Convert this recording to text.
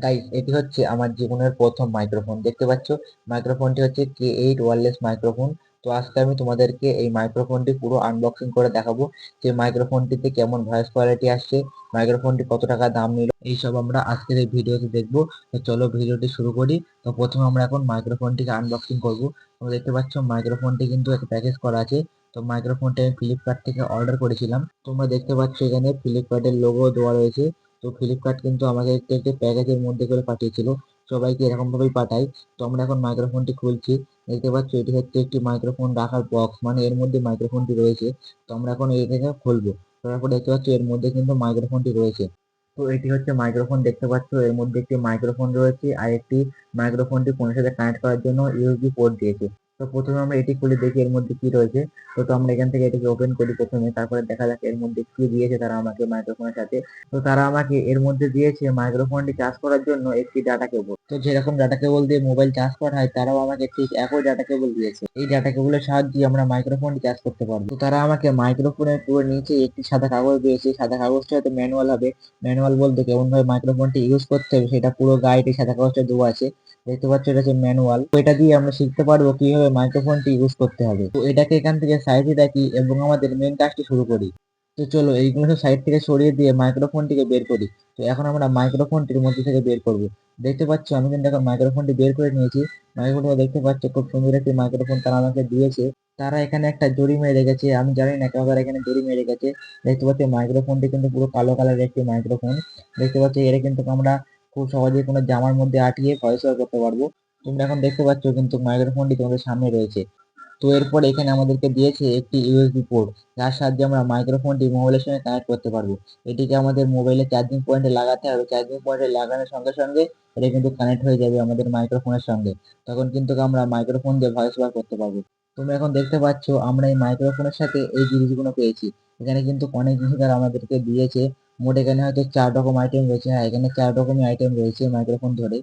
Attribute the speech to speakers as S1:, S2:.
S1: Guys, এটি হচ্ছে আমার জীবনের প্রথম মাইক্রোফোন। দেখতে পাচ্ছ, মাইক্রোফোনটি হচ্ছে K8 ওয়্যারলেস মাইক্রোফোন। তো আজকে আমি তোমাদেরকে এই মাইক্রোফোনটি পুরো আনবক্সিং করে দেখাবো যে মাইক্রোফোনটিতে কেমন ভয়েস কোয়ালিটি আসছে, মাইক্রোফোনটি কত টাকা দাম নিল, এইসব আমরা আজকের এই ভিডিওতে দেখবো। তো চলো ভিডিওটি শুরু করি। তো প্রথমে আমরা এখন মাইক্রোফোনটিকে আনবক্সিং করবো। তোমরা দেখতে পাচ্ছ মাইক্রোফোনটি কিন্তু একটা প্যাকেজ করা আছে। তো মাইক্রোফোনটা আমি ফ্লিপকার্ট থেকে অর্ডার করেছিলাম। তোমরা দেখতে পাচ্ছ এখানে ফ্লিপকার্টের লোগো দেওয়া রয়েছে। তো ফ্লিপকার্ট কিন্তু আমাকে একটি প্যাকেজের মধ্যে করে পাঠিয়েছিল, সবাইকে এরকম ভাবেই পাঠাই। তো আমরা এখন মাইক্রোফোনটি খুলছি। দেখতে পাচ্ছ এটি হচ্ছে একটি মাইক্রোফোন রাখার বক্স, মানে এর মধ্যে মাইক্রোফোনটি রয়েছে। তো আমরা এখন এটাকে খুলবো। তারপর দেখতে পাচ্ছ এর মধ্যে কিন্তু মাইক্রোফোনটি রয়েছে। তো এটি হচ্ছে মাইক্রোফোন। দেখতে পাচ্ছ এর মধ্যে একটি মাইক্রোফোন রয়েছে আর একটি মাইক্রোফোনটি ফোনের সাথে কানেক্ট করার জন্য ইউএসবি পোর্ট দিয়েছে। তো প্রথমে আমরা এটি খুলে দেখি এর মধ্যে কি রয়েছে। তো আমরা এখান থেকে এটিকে ওপেন করি প্রথমে, তারপরে দেখা যাক এর মধ্যে কি দিয়েছে তারা আমাকে মাইক্রোফোনের সাথে। তো তারা আমাকে এর মধ্যে দিয়েছে মাইক্রোফোনটি চার্জ করার জন্য একটি ডাটা কেবল। তো যেরকম ডাটা কেবল দিয়ে মোবাইল চার্জ করা হয়, তারাও আমাকে ঠিক একই ডাটা কেবল দিয়েছে। এই ডাটা কেবলের সাহায্যে আমরা মাইক্রোফোনটি চার্জ করতে পারবো। তো তারা আমাকে মাইক্রোফোনের পুরো নিচে একটি সাদা কাগজ দিয়েছে। সাদা কাগজটা হয়তো ম্যানুয়াল হবে। ম্যানুয়াল বলতে কেমন ভাবে মাইক্রোফোনটি ইউজ করতে হবে সেটা পুরো গাইড এই সাদা কাগজটা দেওয়া আছে। দেখতে পাচ্ছ এটা হচ্ছে ম্যানুয়াল। তো এটা দিয়ে আমরা শিখতে পারবো কিভাবে মাইক্রোফোনটি ইউজ করতে হবে। তো এটাকে এখান থেকে সাইডে রাখি এবং আমাদের মেন কাজটি শুরু করি। তো চলো এইগুলো সব সাইড থেকে সরিয়ে দিয়ে মাইক্রোফোনটিকে বের করি। তো এখন আমরা মাইক্রোফোনটির মধ্যে থেকে বের করব। দেখতে পাচ্ছ আমি কিন্তু এখন মাইক্রোফোনটি বের করে নিয়েছি। মাইক্রোফোনটা দেখতে পাচ্ছ খুব সুন্দর একটি মাইক্রোফোন তারা আমাকে দিয়েছে। তারা এখানে একটা জরি মেরে রেখেছে, আমি জানি না কেন তারা এখানে জরি মেরে রেখেছে। দেখতে পাচ্ছি মাইক্রোফোনটি কিন্তু পুরো কালো কালারের একটি মাইক্রোফোন। দেখতে পাচ্ছি এটা কিন্তু আমরা খুব সহজে কোনো জামার মধ্যে আটকিয়ে ভয়েস ওভার করতে পারবো। তোমরা এখন দেখতে পাচ্ছ কিন্তু মাইক্রোফোনটি তোমাদের সামনে রয়েছে। তো এরপর এখানে আমাদেরকে দিয়েছে একটি ইউএসবি পোর্ট, যার সাহায্যে আমরা মাইক্রোফোনটি মোবাইলের সঙ্গে কানেক্ট করতে পারবো। এটিকে আমাদের মোবাইলের চার্জিং পয়েন্টে লাগাতে হবে। চার্জিং পয়েন্টে লাগানোর সঙ্গে সঙ্গে এটা কিন্তু কানেক্ট হয়ে যাবে আমাদের মাইক্রোফোনের সঙ্গে। তখন কিন্তু আমরা মাইক্রোফোন দিয়ে ভয়েস ওভার করতে পারবো। তোমরা এখন দেখতে পাচ্ছ আমরা এই মাইক্রোফোনের সাথে এই জিনিসগুলো পেয়েছি। এখানে কিন্তু অনেক জিনিস তারা আমাদেরকে দিয়েছে। মোট এখানে হয়তো 4 রকম আইটেম রয়েছে। হ্যাঁ, এখানে 4 রকমই আইটেম রয়েছে মাইক্রোফোন ধরে।